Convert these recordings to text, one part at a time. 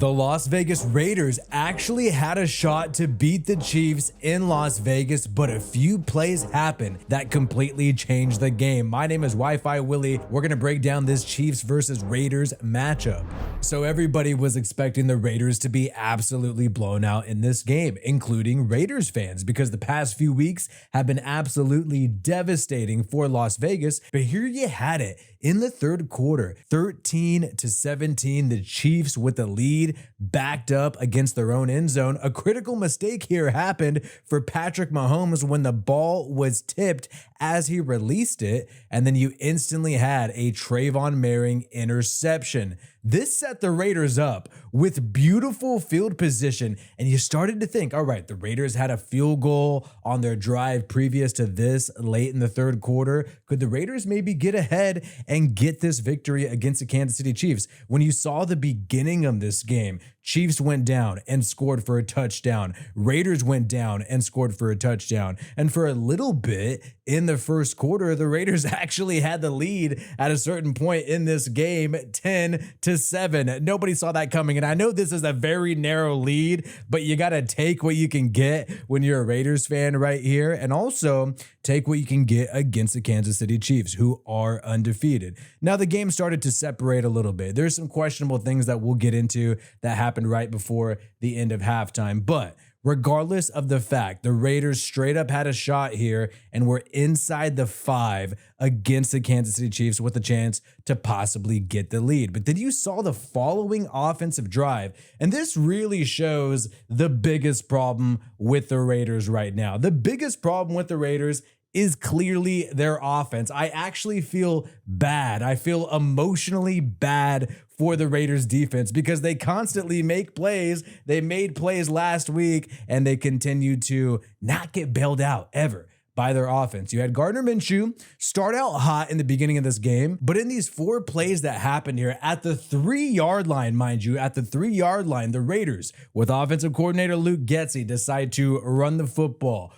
The Las Vegas Raiders actually had a shot to beat the Chiefs in Las Vegas, but a few plays happened that completely changed the game. My name is Wi-Fi Willie. We're going to break down this Chiefs versus Raiders matchup. So everybody was expecting the Raiders to be absolutely blown out in this game, including Raiders fans, because the past few weeks have been absolutely devastating for Las Vegas. But here you had it. In the third quarter, 13-17, the Chiefs with the lead backed up against their own end zone. A critical mistake here happened for Patrick Mahomes when the ball was tipped as he released it, and then you instantly had a Trayvon Merring interception. This set the Raiders up with beautiful field position, and you started to think, all right, the Raiders had a field goal on their drive previous to this late in the third quarter. Could the Raiders maybe get ahead and get this victory against the Kansas City Chiefs? When you saw the beginning of this game, Chiefs went down and scored for a touchdown. Raiders went down and scored for a touchdown. And for a little bit in the first quarter, the Raiders actually had the lead at a certain point in this game, 10-7. Nobody saw that coming. And I know this is a very narrow lead, but you got to take what you can get when you're a Raiders fan right here. And also take what you can get against the Kansas City Chiefs, who are undefeated. Now, the game started to separate a little bit. There's some questionable things that we'll get into that happened right before the end of halftime. But regardless of the fact, the Raiders straight up had a shot here and were inside the 5 against the Kansas City Chiefs with a chance to possibly get the lead. But then you saw the following offensive drive, and this really shows the biggest problem with the Raiders right now. The biggest problem with the Raiders is clearly their offense. I actually feel bad. I feel emotionally bad for the Raiders defense because they constantly make plays. They made plays last week and they continue to not get bailed out ever by their offense. You had Gardner Minshew start out hot in the beginning of this game, but in these 4 plays that happened here at the 3-yard line, mind you, at the 3-yard line, the Raiders with offensive coordinator Luke Getsy decide to run the football,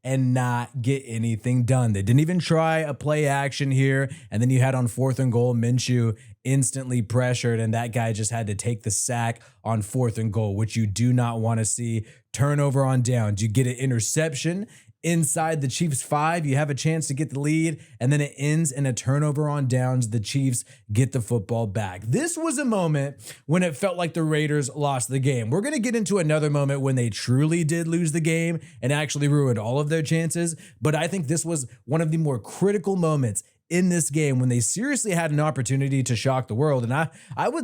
and not get anything done. They didn't even try a play action here. And then you had on 4th and goal, Minshew instantly pressured, and that guy just had to take the sack on 4th and goal, which you do not want to see. Turnover on downs. You get an interception inside the Chiefs 5, you have a chance to get the lead, and then it ends in a turnover on downs. The Chiefs get the football back. This was a moment when it felt like the Raiders lost the game. We're going to get into another moment when they truly did lose the game and actually ruined all of their chances, but I think this was one of the more critical moments in this game when they seriously had an opportunity to shock the world. And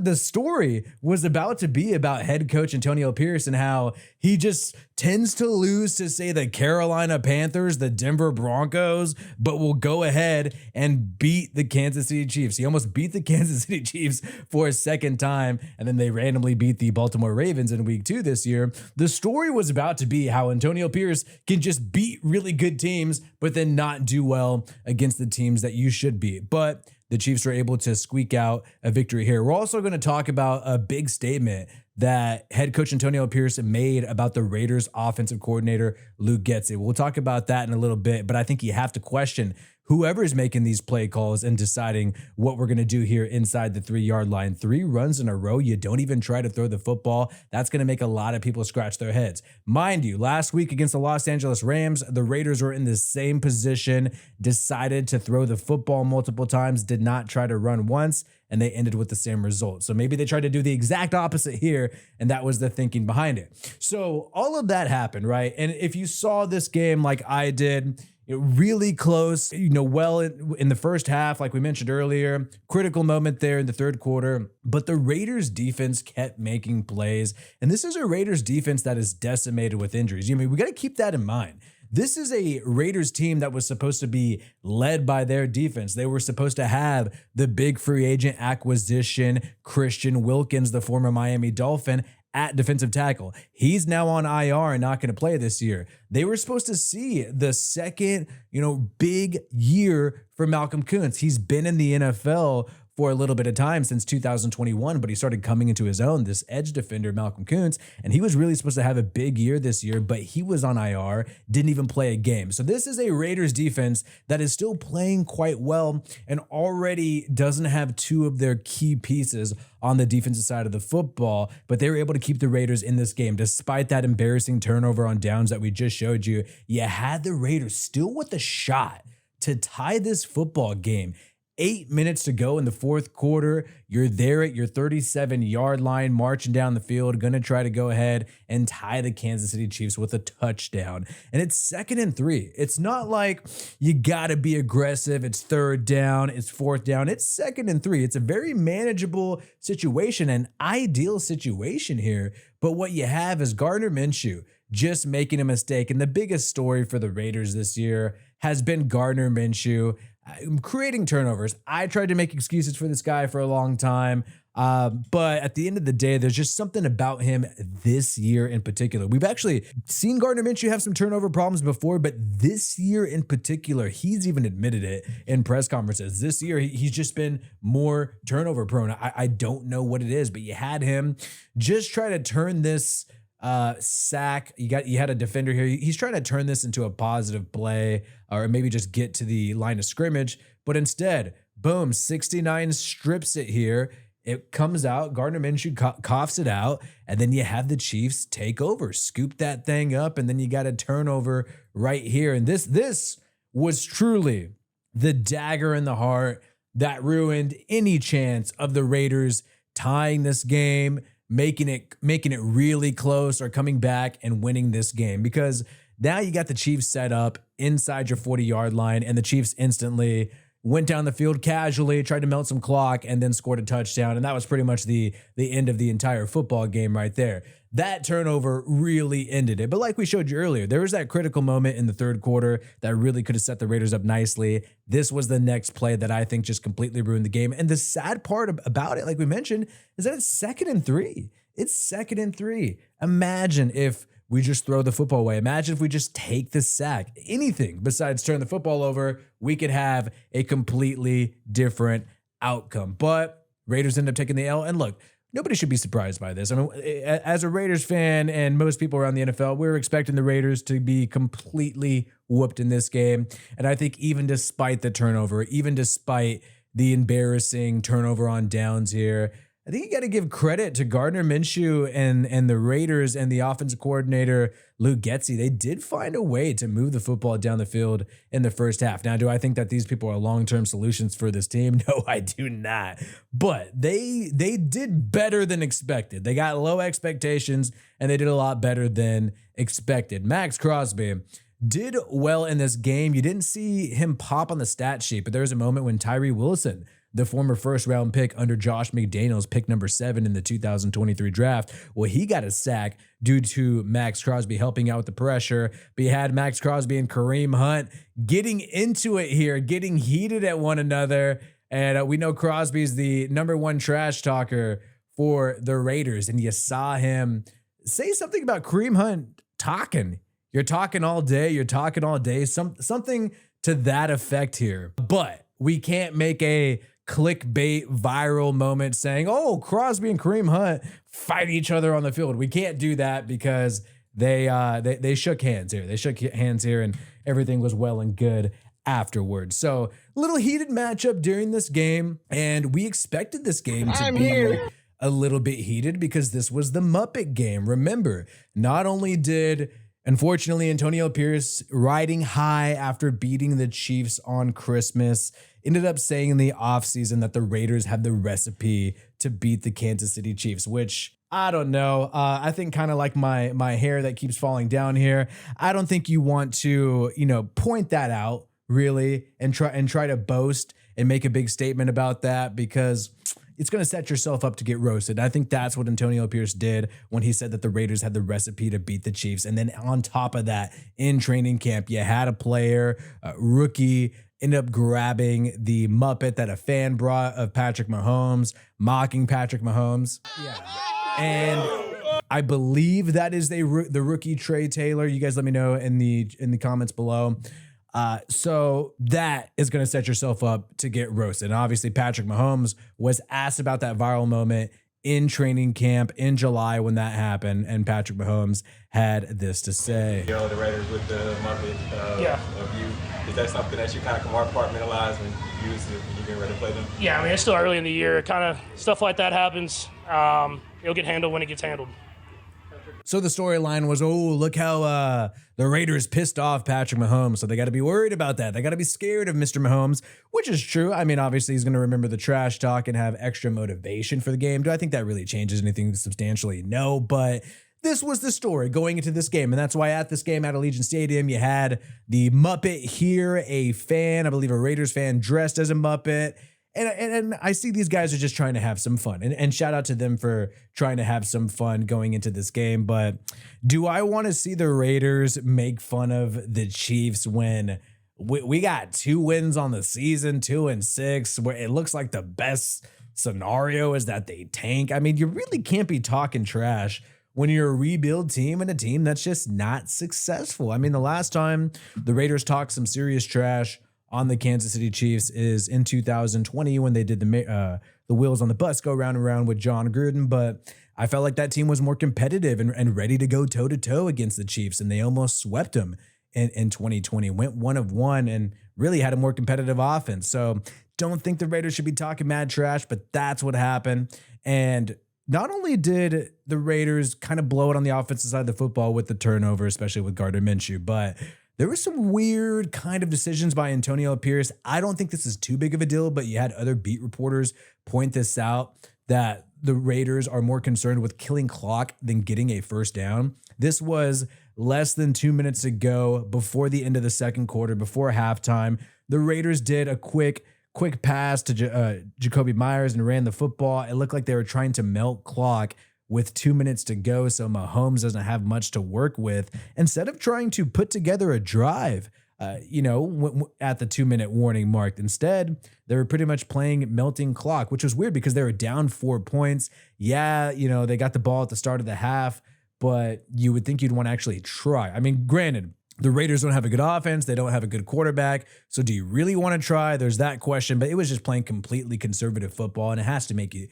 the story was about to be about head coach Antonio Pierce and how he just tends to lose to, say, the Carolina Panthers, the Denver Broncos, but will go ahead and beat the Kansas City Chiefs. He almost beat the Kansas City Chiefs for a second time, and then they randomly beat the Baltimore Ravens in week 2 this year. The story was about to be how Antonio Pierce can just beat really good teams, but then not do well against the teams that you should beat. But the Chiefs were able to squeak out a victory here. We're also going to talk about a big statement that head coach Antonio Pierce made about the Raiders offensive coordinator, Luke Getsy. We'll talk about that in a little bit, but I think you have to question whoever is making these play calls and deciding what we're going to do here inside the 3-yard line. 3 runs in a row. You don't even try to throw the football. That's going to make a lot of people scratch their heads. Mind you, last week against the Los Angeles Rams, the Raiders were in the same position, decided to throw the football multiple times, did not try to run once, and they ended with the same result. So maybe they tried to do the exact opposite here, and that was the thinking behind it. So all of that happened, right? And if you saw this game like I did, really close, well in the first half, like we mentioned earlier, critical moment there in the third quarter, but the Raiders defense kept making plays. And this is a Raiders defense that is decimated with injuries. We got to keep that in mind. This is a Raiders team that was supposed to be led by their defense. They were supposed to have the big free agent acquisition, Christian Wilkins, the former Miami Dolphin, at defensive tackle. He's now on IR and not going to play this year. They were supposed to see the second, big year for Malcolm Kuntz. He's been in the NFL for a little bit of time since 2021, but he started coming into his own, this edge defender, Malcolm Kuntz, and he was really supposed to have a big year this year, but he was on IR, didn't even play a game. So this is a Raiders defense that is still playing quite well and already doesn't have two of their key pieces on the defensive side of the football, but they were able to keep the Raiders in this game despite that embarrassing turnover on downs that we just showed you. You had the Raiders still with a shot to tie this football game. 8 minutes to go in the fourth quarter. You're there at your 37-yard line, marching down the field, going to try to go ahead and tie the Kansas City Chiefs with a touchdown. And it's 2nd and 3. It's not like you got to be aggressive. It's 3rd down. It's 4th down. It's 2nd and 3. It's a very manageable situation, an ideal situation here. But what you have is Gardner Minshew just making a mistake. And the biggest story for the Raiders this year has been Gardner Minshew creating turnovers. I tried to make excuses for this guy for a long time, but at the end of the day, there's just something about him this year in particular. We've actually seen Gardner Minshew have some turnover problems before, but this year in particular, he's even admitted it in press conferences. This year, he's just been more turnover prone. I don't know what it is, but you had him just try to turn this sack. You had a defender here. He's trying to turn this into a positive play or maybe just get to the line of scrimmage, but instead, boom, 69 strips it here. It comes out, Gardner Minshew coughs it out, and then you have the Chiefs take over, scoop that thing up, and then you got a turnover right here. And this was truly the dagger in the heart that ruined any chance of the Raiders tying this game, making it really close or coming back and winning this game, because now you got the Chiefs set up inside your 40-yard line, and the Chiefs instantly went down the field casually, tried to melt some clock, and then scored a touchdown. And that was pretty much the end of the entire football game right there. That turnover really ended it. But like we showed you earlier, there was that critical moment in the third quarter that really could have set the Raiders up nicely. This was the next play that I think just completely ruined the game. And the sad part about it, like we mentioned, is that it's 2nd and 3. It's 2nd and 3. Imagine if we just throw the football away. Imagine if we just take the sack. Anything besides turn the football over, we could have a completely different outcome. But Raiders end up taking the L. And look, nobody should be surprised by this. I mean, as a Raiders fan and most people around the NFL, we were expecting the Raiders to be completely whooped in this game. And I think even despite the turnover, even despite the embarrassing turnover on downs here, I think you got to give credit to Gardner Minshew and the Raiders and the offensive coordinator, Luke Getsy. They did find a way to move the football down the field in the first half. Now, do I think that these people are long-term solutions for this team? No, I do not. But they did better than expected. They got low expectations, and they did a lot better than expected. Max Crosby did well in this game. You didn't see him pop on the stat sheet, but there was a moment when Tyree Wilson, the former first-round pick under Josh McDaniels, pick number 7 in the 2023 draft, well, he got a sack due to Max Crosby helping out with the pressure. But you had Max Crosby and Kareem Hunt getting into it here, getting heated at one another. And we know Crosby's the #1 trash talker for the Raiders. And you saw him say something about Kareem Hunt talking. You're talking all day. You're talking all day. Something to that effect here. But we can't make a clickbait viral moment saying, oh, Crosby and Kareem Hunt fight each other on the field. We can't do that because they shook hands here. They shook hands here and everything was well and good afterwards. So little heated matchup during this game, and we expected this game to be a little bit heated because this was the Muppet game. Remember, not only did unfortunately Antonio Pierce, riding high after beating the Chiefs on Christmas, ended up saying in the offseason that the Raiders had the recipe to beat the Kansas City Chiefs, which I don't know. I think kind of like my hair that keeps falling down here. I don't think you want to, point that out really and try to boast and make a big statement about that, because it's going to set yourself up to get roasted. I think that's what Antonio Pierce did when he said that the Raiders had the recipe to beat the Chiefs. And then on top of that, in training camp, you had a player, a rookie, end up grabbing the Muppet that a fan brought of Patrick Mahomes, mocking Patrick Mahomes. Yeah. And I believe that is the rookie Trey Taylor. You guys let me know in the comments below. So that is going to set yourself up to get roasted. And obviously, Patrick Mahomes was asked about that viral moment in training camp in July when that happened, and Patrick Mahomes had this to say. The Raiders with the Muppet of you. Is that something that you kind of compartmentalize when you use it when you get ready to play them? Yeah, I mean, it's still early in the year. Kind of stuff like that happens. It'll get handled when it gets handled. So the storyline was, oh, look how the Raiders pissed off Patrick Mahomes. So they got to be worried about that. They got to be scared of Mr. Mahomes, which is true. I mean, obviously, he's going to remember the trash talk and have extra motivation for the game. Do I think that really changes anything substantially? No, but this was the story going into this game. And that's why at this game at Allegiant Stadium, you had the Muppet here, a fan, I believe a Raiders fan dressed as a Muppet. And I see these guys are just trying to have some fun. And shout out to them for trying to have some fun going into this game. But do I want to see the Raiders make fun of the Chiefs when we got 2 wins on the season, 2-6, where it looks like the best scenario is that they tank? I mean, you really can't be talking trash when you're a rebuild team and a team that's just not successful. I mean, the last time the Raiders talked some serious trash on the Kansas City Chiefs is in 2020 when they did the wheels on the bus go round and round with John Gruden. But I felt like that team was more competitive and ready to go toe to toe against the Chiefs, and they almost swept them in 2020. Went 1 of 1 and really had a more competitive offense. So don't think the Raiders should be talking mad trash, but that's what happened. And not only did the Raiders kind of blow it on the offensive side of the football with the turnover, especially with Gardner Minshew, but there were some weird kind of decisions by Antonio Pierce. I don't think this is too big of a deal, but you had other beat reporters point this out, that the Raiders are more concerned with killing clock than getting a first down. This was less than 2 minutes ago, before the end of the second quarter, before halftime. The Raiders did a quick pass to Jacoby Myers and ran the football. It looked like they were trying to melt clock with 2 minutes to go, so Mahomes doesn't have much to work with. Instead of trying to put together a drive, at the 2-minute warning mark, instead, they were pretty much playing melting clock, which was weird because they were down 4 points. Yeah, they got the ball at the start of the half, but you would think you'd want to actually try. I mean, granted, the Raiders don't have a good offense. They don't have a good quarterback. So do you really want to try? There's that question, but it was just playing completely conservative football, and it has to make you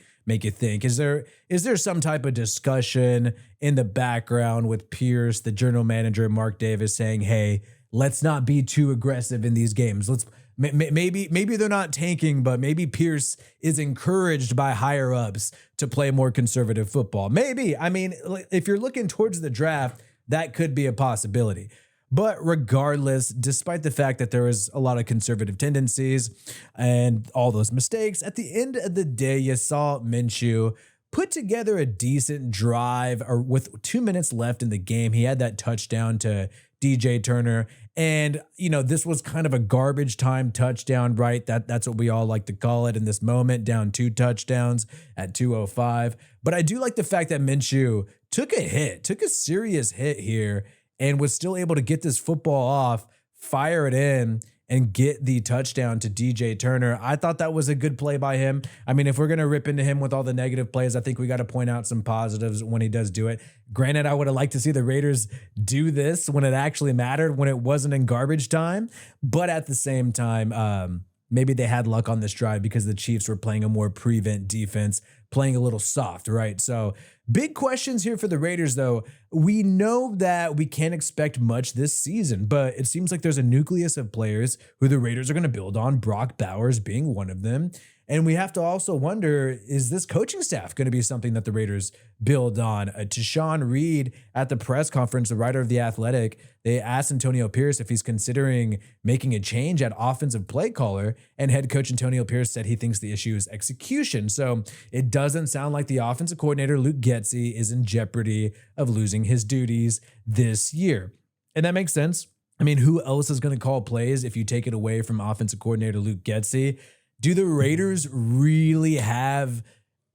think. Is there some type of discussion in the background with Pierce, the general manager, Mark Davis, saying, hey, let's not be too aggressive in these games. Maybe they're not tanking, but maybe Pierce is encouraged by higher ups to play more conservative football. Maybe. I mean, if you're looking towards the draft, that could be a possibility. But regardless, despite the fact that there was a lot of conservative tendencies and all those mistakes, at the end of the day, you saw Minshew put together a decent drive, or with 2 minutes left in the game. He had that touchdown to DJ Turner. And, this was kind of a garbage time touchdown, right? That's what we all like to call it in this moment, down 2 touchdowns at 2:05. But I do like the fact that Minshew took a serious hit here, and was still able to get this football off, fire it in, and get the touchdown to DJ Turner. I thought that was a good play by him. I mean, if we're going to rip into him with all the negative plays, I think we got to point out some positives when he does do it. Granted, I would have liked to see the Raiders do this when it actually mattered, when it wasn't in garbage time. But at the same time, maybe they had luck on this drive because the Chiefs were playing a more prevent defense, playing a little soft, right? So big questions here for the Raiders, though. We know that we can't expect much this season, but it seems like there's a nucleus of players who the Raiders are going to build on, Brock Bowers being one of them. And we have to also wonder, is this coaching staff going to be something that the Raiders build on? To Sean Reed at the press conference, the writer of The Athletic, they asked Antonio Pierce if he's considering making a change at offensive play caller, and head coach Antonio Pierce said he thinks the issue is execution. So it doesn't sound like the offensive coordinator, Luke Getsy, is in jeopardy of losing his duties this year. And that makes sense. I mean, who else is going to call plays if you take it away from offensive coordinator Luke Getsy? Do the Raiders really have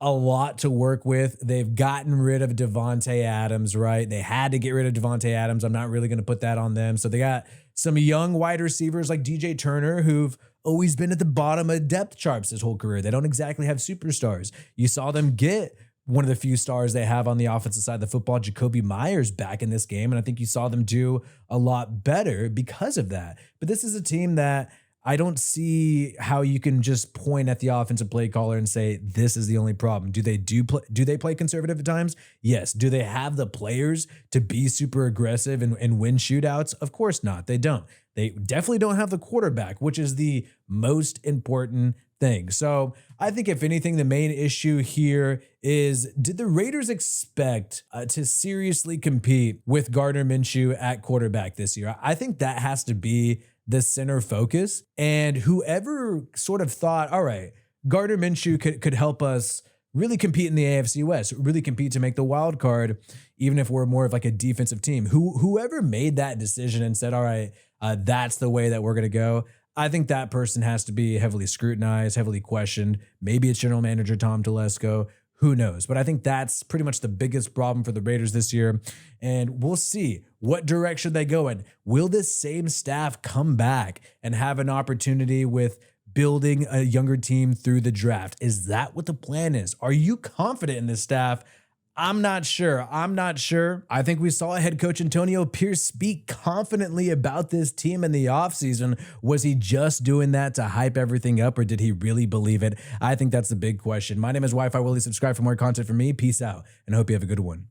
a lot to work with? They've gotten rid of Devontae Adams, right? They had to get rid of Devontae Adams. I'm not really going to put that on them. So they got some young wide receivers like DJ Turner, who've always been at the bottom of depth charts his whole career. They don't exactly have superstars. You saw them get one of the few stars they have on the offensive side of the football, Jacoby Myers, back in this game. And I think you saw them do a lot better because of that. But this is a team that I don't see how you can just point at the offensive play caller and say, this is the only problem. Do they play conservative at times? Yes. Do they have the players to be super aggressive and win shootouts? Of course not. They don't. They definitely don't have the quarterback, which is the most important thing. So I think if anything, the main issue here is, did the Raiders expect to seriously compete with Gardner Minshew at quarterback this year? I think that has to be the center focus. And whoever sort of thought, all right, Gardner Minshew could help us really compete in the AFC West, really compete to make the wild card, even if we're more of like a defensive team. Whoever made that decision and said, all right, that's the way that we're going to go, I think that person has to be heavily scrutinized, heavily questioned. Maybe it's general manager Tom Telesco. Who knows? But I think that's pretty much the biggest problem for the Raiders this year. And we'll see what direction they go in. Will this same staff come back and have an opportunity with building a younger team through the draft? Is that what the plan is? Are you confident in this staff? I'm not sure. I think we saw head coach Antonio Pierce speak confidently about this team in the offseason. Was he just doing that to hype everything up, or did he really believe it? I think that's the big question. My name is Wi-Fi Willie. Subscribe for more content from me. Peace out, and I hope you have a good one.